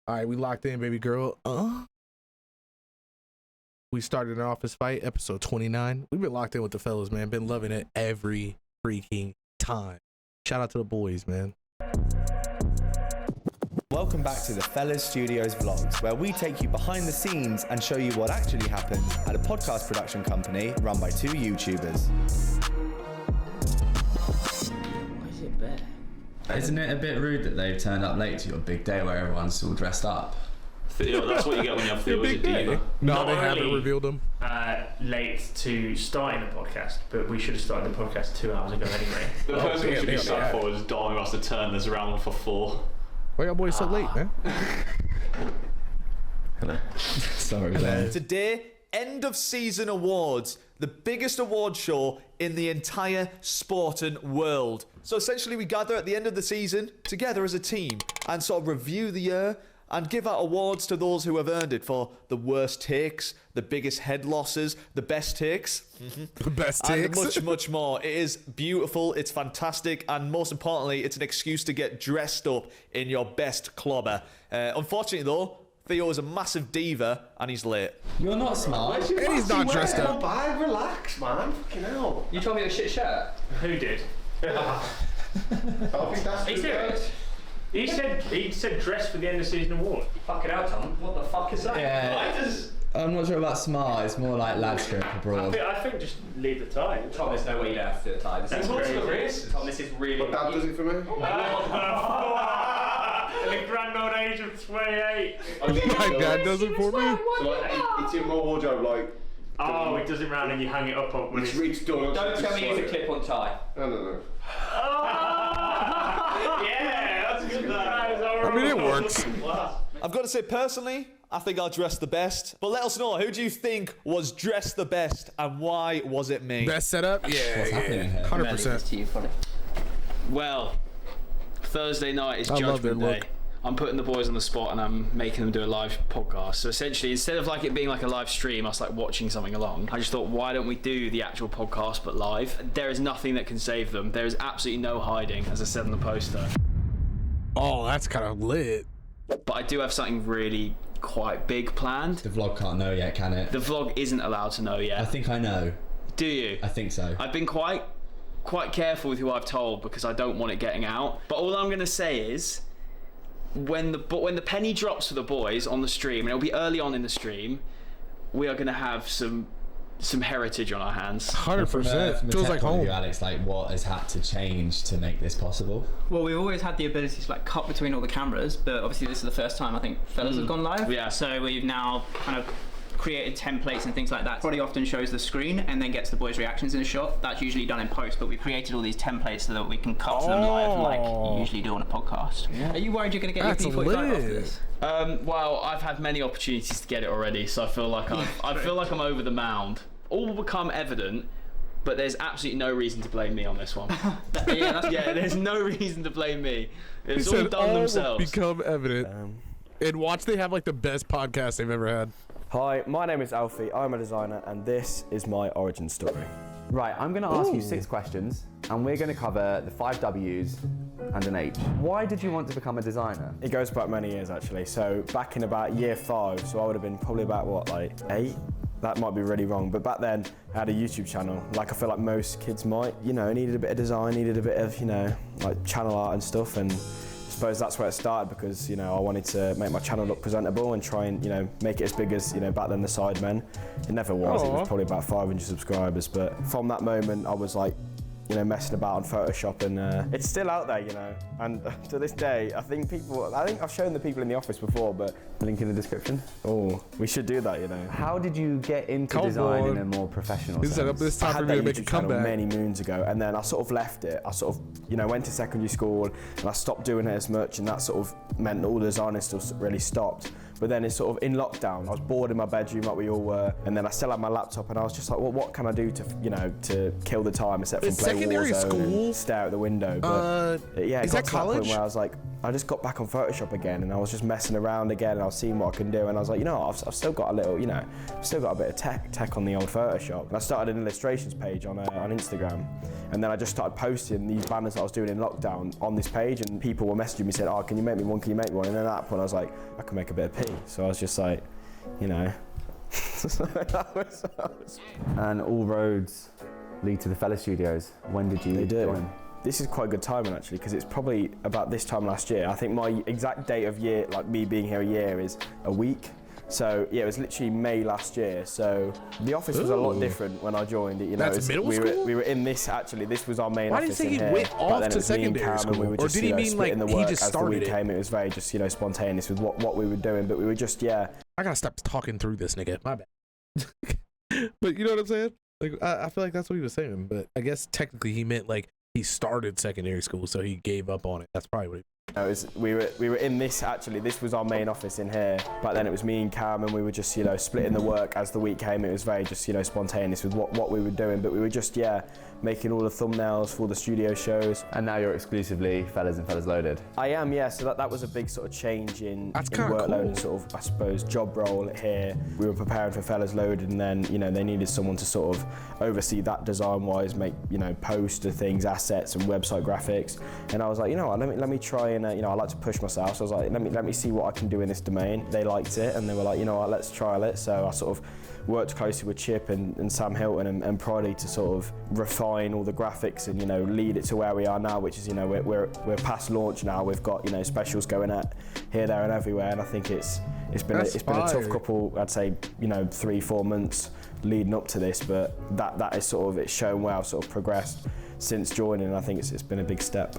All right, we locked in, baby girl. We started an office fight, episode 29. We've been locked in with the fellas, man. Been loving it every freaking time. Shout out to the boys, man. Welcome back to the Fellas Studios vlogs, where we take you behind the scenes and show you what actually happened at a podcast production company run by two YouTubers. Why is it bare? Isn't it a bit rude that they've turned up late to your big day where everyone's all dressed up? That's what you get when you have Theo as a diva. No, they haven't revealed them. Late to starting the podcast, but we should have started the podcast 2 hours ago anyway. The person we should be sad for is dying us to turn this around for 4. Why y'all boys so late, man? Hello. Sorry, man. Today, end of season awards, the biggest award show in the entire sporting world. So essentially we gather at the end of the season together as a team and sort of review the year and give out awards to those who have earned it for the worst takes, the biggest head losses, the best takes. The best and takes. much, much more. It is beautiful, it's fantastic, and most importantly, it's an excuse to get dressed up in your best clobber. Unfortunately though, Theo is a massive diva and he's late. You're not smart. And he's not dressed up. Bag, relax, man. Fucking hell. You told me a shit shirt. Who did? I think that's Are you serious? He said dress for the end of season award. Fuck it out, Tom. What the fuck is that? Yeah. I'm not sure about smart. It's more like lads trip abroad. I think just leave the tie. Tom, there's no way you don't have to do the tie. This is That's crazy. crazy. Tom, this is really... But Dad does it for me. At the grand old age of 28. My dad does it for me. So like, it's in my wardrobe, like... Oh, he does it round and you hang it up on when It's done. Don't tell me you use a clip-on tie. No. Yeah, that's good. I mean, it works. I've got to say, personally, I think I dressed the best. But let us know, who do you think was dressed the best and why was it me? Best setup? Yeah, happening here? 100%. Well, Thursday night is I love their Judgment Day. look. I'm putting the boys on the spot and I'm making them do a live podcast. So essentially, instead of like it being like a live stream, us like watching something along, I just thought, why don't we do the actual podcast but live? There is nothing that can save them. There is absolutely no hiding, as I said on the poster. Oh, that's kind of lit. But I do have something really quite big planned. The vlog can't know yet, can it? The vlog isn't allowed to know I yet. think I know. Do you? I think so. I've been quite careful with who I've told because I don't want it getting out. But all I'm going to say is, when the penny drops for the boys on the stream, and it'll be early on in the stream, we are going to have some heritage on our hands. 100%. From Feels tech like point of home. view, Alex, like what has had to change to make this possible? Well, we've always had the ability to like cut between all the cameras, but obviously this is the first time I think fellas have gone live. Yeah. So we've now kind of created templates and things like that. Probably often shows the screen and then gets the boys' reactions in a shot. That's usually done in post, but we created all these templates so that we can cut to them live, like you usually do on a podcast. Yeah. Are you worried you're going to get That's your P45 off lit. this? Well, I've had many opportunities to get it already, so I feel like I'm over the mound. All will become evident, but there's absolutely no reason to blame me on this one. Yeah, There's no reason to blame me. It's He all said done all will themselves. become evident. And watch, they have like the best podcast they've ever had. Hi, my name is Alfie, I'm a designer, and this is my origin story. Right, I'm going to ask you 6 questions, and we're going to cover the 5 W's and an H. Why did you want to become a designer? It goes back many years actually, so back in about year 5, so I would have been probably about what, like 8? That might be really wrong, but back then I had a YouTube channel, like I feel like most kids might, you know, needed a bit of design, needed a bit of, you know, like channel art and stuff, and I suppose that's where it started because, you know, I wanted to make my channel look presentable and try and, you know, make it as big as, you know, back then the Sidemen. It never was, it was probably about 500 subscribers, but from that moment I was like, you know, messing about on Photoshop, and it's still out there, you know, and to this day, I think I've shown the people in the office before, but Link in the description. oh, we should do that, you know. How did you get into Come design on. in a more professional He set up sense? this I time for had me that to make a YouTube channel comeback. many moons ago, and then I sort of left it. I sort of, you know, went to secondary school, and I stopped doing it as much, and that sort of meant that all the designing stuff really stopped. But then it's sort of in lockdown, I was bored in my bedroom like we all were, and then I still had my laptop, and I was just like, well, what can I do to, you know, to kill the time except from Is play secondary Warzone school? and stare out the window? But yeah, it is got that to that point college? where I was like, I just got back on Photoshop again, and I was just messing around again, and I was seeing what I can do, and I was like, you know, I've still got a little, you know, I've still got a bit of tech on the old Photoshop. And I started an illustrations page on Instagram, and then I just started posting these banners that I was doing in lockdown on this page, and people were messaging me saying, oh, can you make me one, can you make me one? And then at that point I was like, I can make a bit of P. So I was just like, you know. And all roads lead to the Fella Studios. When did you join? This is quite good timing actually, because it's probably about this time last year. I think my exact date of year, like me being here a year, is a week. So yeah, it was literally May last year. So the office was a lot different when I joined it. You know, That's middle school? We were in this actually. This was our main Why office did he in say here. he went off to secondary school? We were just, or did he mean like the he work just as the started week it? came. It was very just, you know, spontaneous with what we were doing. But we were just, yeah. I gotta stop talking through this nigga. My bad. But you know what I'm saying? Like I feel like that's what he was saying. But I guess technically he meant like he started secondary school, so he gave up on it. That's probably what he. No, we were in this actually. This was our main office in here. Back then it was me and Cam, and we were just, you know, splitting the work as the week came. It was very just, you know, spontaneous with what we were doing. But we were just, yeah, making all the thumbnails for the studio shows. And now you're exclusively Fellas and Fellas Loaded. I am, yeah. So that was a big sort of change in cool. workload and sort of, I suppose, job role here. We were preparing for Fellas Loaded, and then, you know, they needed someone to sort of oversee that design-wise, make, you know, poster things, assets, and website graphics. And I was like, you know what, let me try and, you know, I like to push myself. So I was like, let me see what I can do in this domain. They liked it, and they were like, you know what, let's trial it. So I sort of worked closely with Chip and Sam Hilton and Proddy to sort of refine all the graphics and, you know, lead it to where we are now, which is, you know, we're past launch now. We've got, you know, specials going at here, there, and everywhere. And I think it's been a tough couple, I'd say, you know, 3-4 months leading up to this, but that is sort of, it's shown where I've sort of progressed since joining, and I think it's been a big step.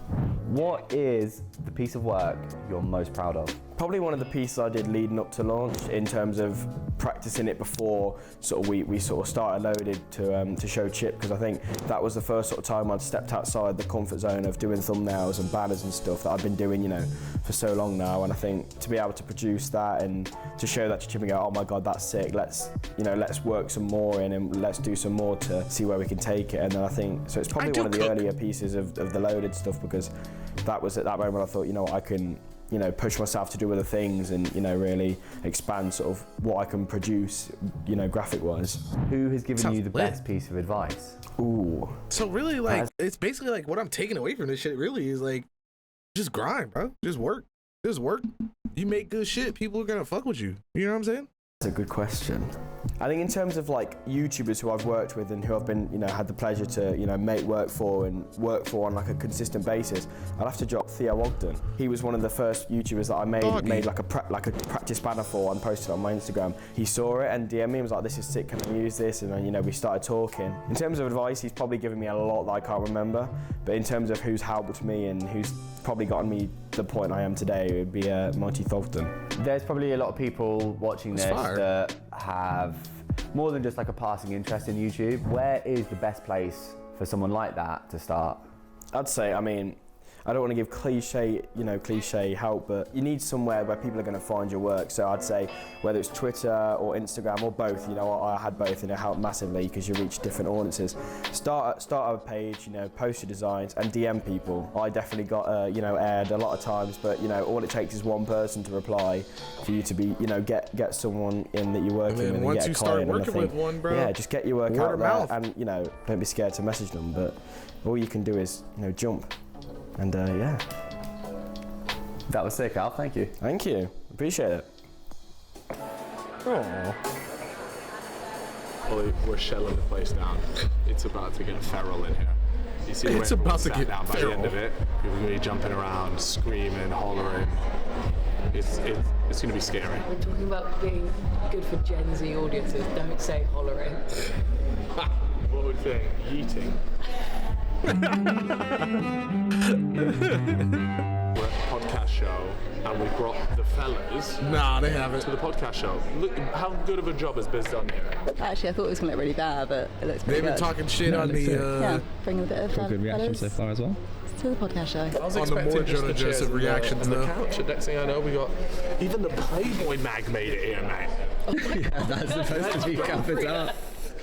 What is the piece of work you're most proud of? Probably one of the pieces I did leading up to launch, in terms of practicing it before sort of we sort of started Loaded to show Chip, because I think that was the first sort of time I'd stepped outside the comfort zone of doing thumbnails and banners and stuff that I've been doing, you know, for so long now. And I think to be able to produce that and to show that to Chip and go, oh my God, that's sick, let's work some more in and let's do some more to see where we can take it. And then I think, so it's probably one of the earlier pieces of the Loaded stuff, because that was at that moment I thought, you know what, I can, you know, push myself to do other things and, you know, really expand sort of what I can produce, you know, graphic wise. Who has given you the best piece of advice? Ooh. So really, like, it's basically like what I'm taking away from this shit really is like, just grind, bro. Just work. Just work. You make good shit, people are gonna fuck with you. You know what I'm saying? That's a good question. I think in terms of like YouTubers who I've worked with and who I've been, you know, had the pleasure to, you know, make work for on like a consistent basis, I'd have to drop Theo Ogden. He was one of the first YouTubers that I made like a practice banner for and posted on my Instagram. He saw it and DM'd me and was like, this is sick, can I use this? And then, you know, we started talking. In terms of advice, he's probably given me a lot that I can't remember, but in terms of who's helped me and who's probably gotten me the point I am today, it would be Monty Tholfton. There's probably a lot of people watching this that have more than just like a passing interest in YouTube. Where is the best place for someone like that to start? I'd say, I mean, I don't want to give cliche help, but you need somewhere where people are going to find your work. So I'd say whether it's Twitter or Instagram or both, you know, I had both and it helped massively because you reach different audiences. Start a page, you know, post your designs and DM people. I definitely got, you know, aired a lot of times, but, you know, all it takes is one person to reply for you to be, you know, get someone in that you're working with and once get a you client. start working with one, bro, yeah, just get your work word out there and, you know, don't be scared to message them, but all you can do is, you know, jump. And yeah. That was sick, Al. Thank you. Thank you. Appreciate it. Oh. Well, we're shelling the place down. It's about to get feral in here. You see it's about to get down by the end of it. People are going to be jumping around, screaming, hollering. It's going to be scary. We're talking about being good for Gen Z audiences. Don't say hollering. What would you say? Yeeting. We're at a podcast show and we brought the fellas. Nah, they haven't. To the podcast show. Look, how good of a job has Biz done here? Actually, I thought it was going to look really bad, but it looks pretty They've been talking shit on the. yeah, bringing a bit of good reaction so far as well. To the podcast show. I was on the more JoeNoJoseph reactions, and the couch. And next thing I know, we got even the Playboy mag made it here, mate. Yeah, that's supposed to be covered up.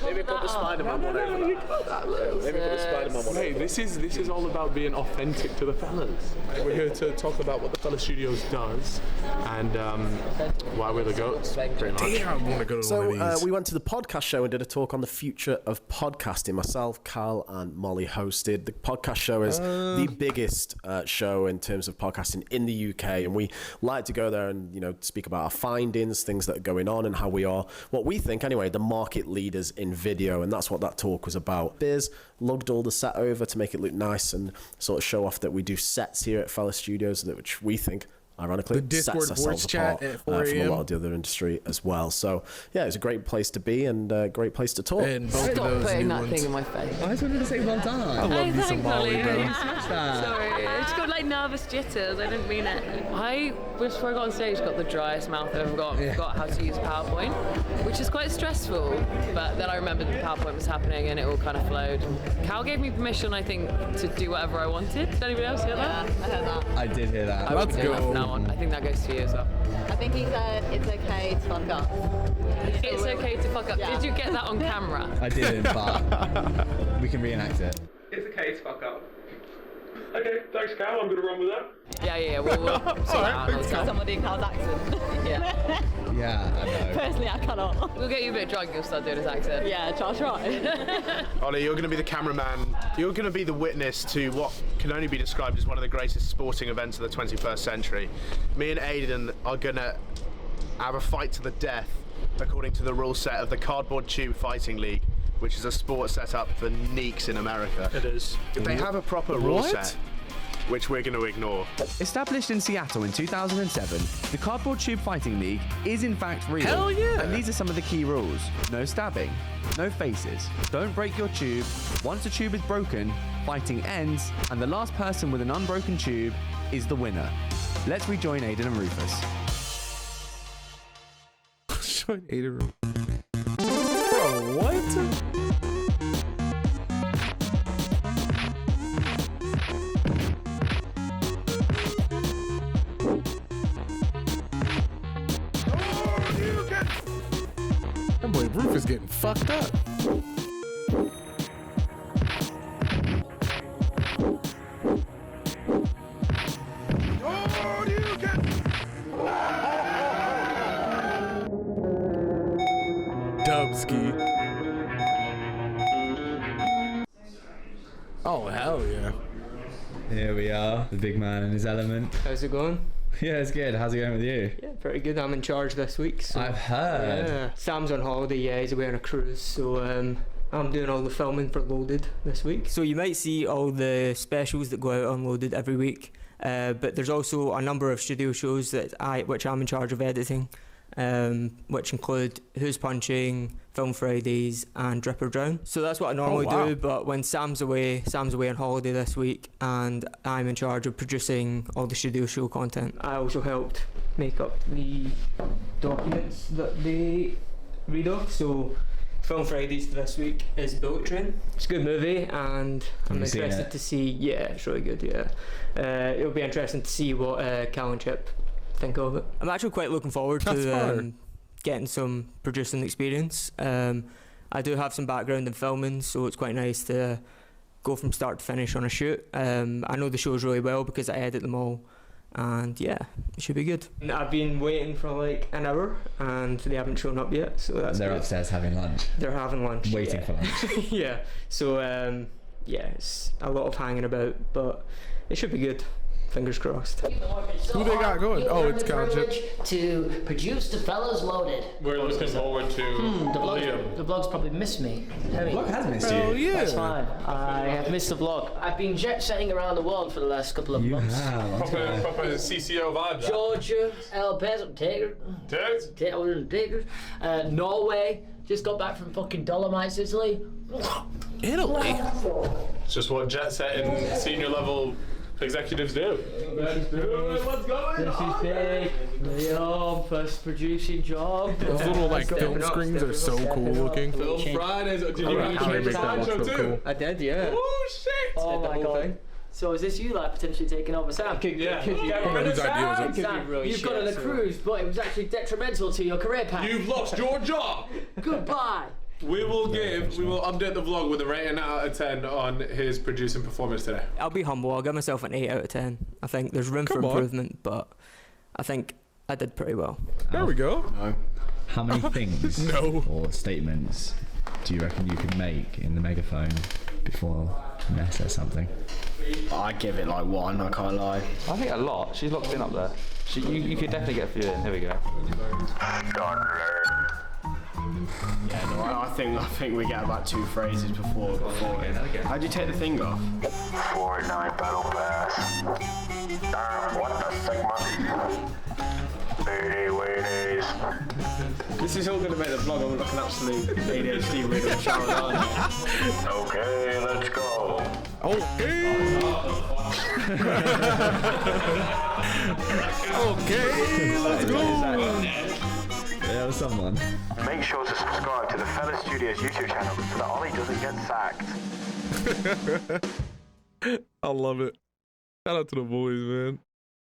Maybe put the Spider-Man one over that. Hey, this is all about being authentic to the fellas. We're here to talk about what the Fella Studios does and why we're the goats, pretty much. Damn, I want to go to one of these. We went to the podcast show and did a talk on the future of podcasting. Myself, Carl, and Molly hosted. The podcast show is the biggest show in terms of podcasting in the UK, and we like to go there and speak about our findings, things that are going on, and how we are, what we think anyway, the market leaders in video, and that's what that talk was about. Biz lugged all the set over to make it look nice and sort of show off that we do sets here at Fella Studios, which we think, ironically, the Discord sets voice ourselves chat apart at 4 from a lot of the other industry as well. So yeah, it's a great place to be and a great place to talk. And both Stop of those putting new that ones. thing in my face. I just wanted to say well done. I love you some Molly, bro. Sorry, I just got like nervous jitters. I didn't mean it. I, before I got on stage, got the driest mouth I've ever got. Forgot how to use PowerPoint, which is quite stressful. But then I remembered the PowerPoint was happening and it all kind of flowed. Cal gave me permission, I think, to do whatever I wanted. Did anybody else hear that? Yeah, I heard that. I did hear that. I won't be doing that from now on. I think that goes to you as well. I think he said it's okay to fuck up. It's okay to fuck up. Yeah. Did you get that on camera? I didn't, but we can reenact it. It's okay to fuck up. Okay, thanks, Cal. I'm gonna run with that. Yeah. We'll sort that out. It's got somebody in Cal's accent. Yeah. Yeah, I know. Personally, I cannot. We'll get you a bit drunk, you'll start doing his accent. Yeah, try. Ollie, you're going to be the cameraman. You're going to be the witness to what can only be described as one of the greatest sporting events of the 21st century. Me and Aidan are going to have a fight to the death according to the rule set of the Cardboard Tube Fighting League, which is a sport set up for neeks in America. It is. They have a proper rule set, which we're going to ignore. Established in Seattle in 2007, the Cardboard Tube Fighting League is in fact real. Hell yeah! And these are some of the key rules. No stabbing, no faces, don't break your tube. Once the tube is broken, fighting ends, and the last person with an unbroken tube is the winner. Let's rejoin Aidan and Rufus. Join Aidan. Bro, what? That boy Roof is getting fucked up. Dubski. Oh, hell yeah. Here we are, the big man in his element. How's it going? Yeah, it's good. How's it going with you? Yeah, pretty good. I'm in charge this week. So, I've heard. Yeah. Sam's on holiday, yeah, he's away on a cruise, so I'm doing all the filming for Loaded this week. So you might see all the specials that go out on Loaded every week, but there's also a number of studio shows which I'm in charge of editing, which include Who's Punching, Film Fridays, and Drip or Drown. So that's what I normally do, but when Sam's away on holiday this week, and I'm in charge of producing all the studio show content. I also helped make up the documents that they read off. So Film Fridays this week is Bullet Train. It's a good movie, and I'm interested to see. Yeah, it's really good. Yeah, it'll be interesting to see what Cal and Chip think of it. I'm actually quite looking forward to getting some producing experience. I do have some background in filming, so it's quite nice to go from start to finish on a shoot. I know the shows really well because I edit them all, and yeah, it should be good. I've been waiting for like an hour and they haven't shown up yet, so that's They're good. upstairs having lunch. They're having lunch. Waiting for lunch. Yeah, so yeah, it's a lot of hanging about, but it should be good. Fingers crossed. Who they got going? Oh, it's Cal and Chip. To produce the Fellas Loaded. We're looking forward to Liam. The vlog's probably missed me. The vlog has missed you. Oh, yeah. That's fine. I have missed the vlog. I've been jet setting around the world for the last couple of months. Proper CCO vibe. Georgia, El Paso, Takers, Norway. Just got back from fucking Dolomites, Italy. Italy? It's just what jet setting senior level executives do. What's going on? This is big. Yo, first producing job. Those little like film screens are so cool looking. Film Fridays. Did you change the slideshow too? I did, yeah. Oh shit! Oh my god. So is this you like potentially taking over Sam? Yeah. Whose idea was it? Sam, you've gone on a cruise, but it was actually detrimental to your career path. You've lost your job. Goodbye. We will update the vlog with a rating out of 10 on his producing performance today. I'll be humble. I'll give myself an 8 out of 10. I think there's room for improvement, but I think I did pretty well. There we go. No. How many things or statements do you reckon you could make in the megaphone before Ness says something? I give it like 1, I can't lie. I think a lot. She's locked in up there. You could definitely get a few in. Here we go. Yeah, no, I think we get about 2 phrases before. How'd you take the thing off? Fortnite Battle Pass. What the Sigma? 80 Wheaties. This is all going to make the vlog. I'm like an absolute ADHD weirdo shout out. Okay, let's go. Okay, let's go. There was someone. Make sure to subscribe to the Fella Studios YouTube channel so that Ollie doesn't get sacked. I love it. Shout out to the boys, man.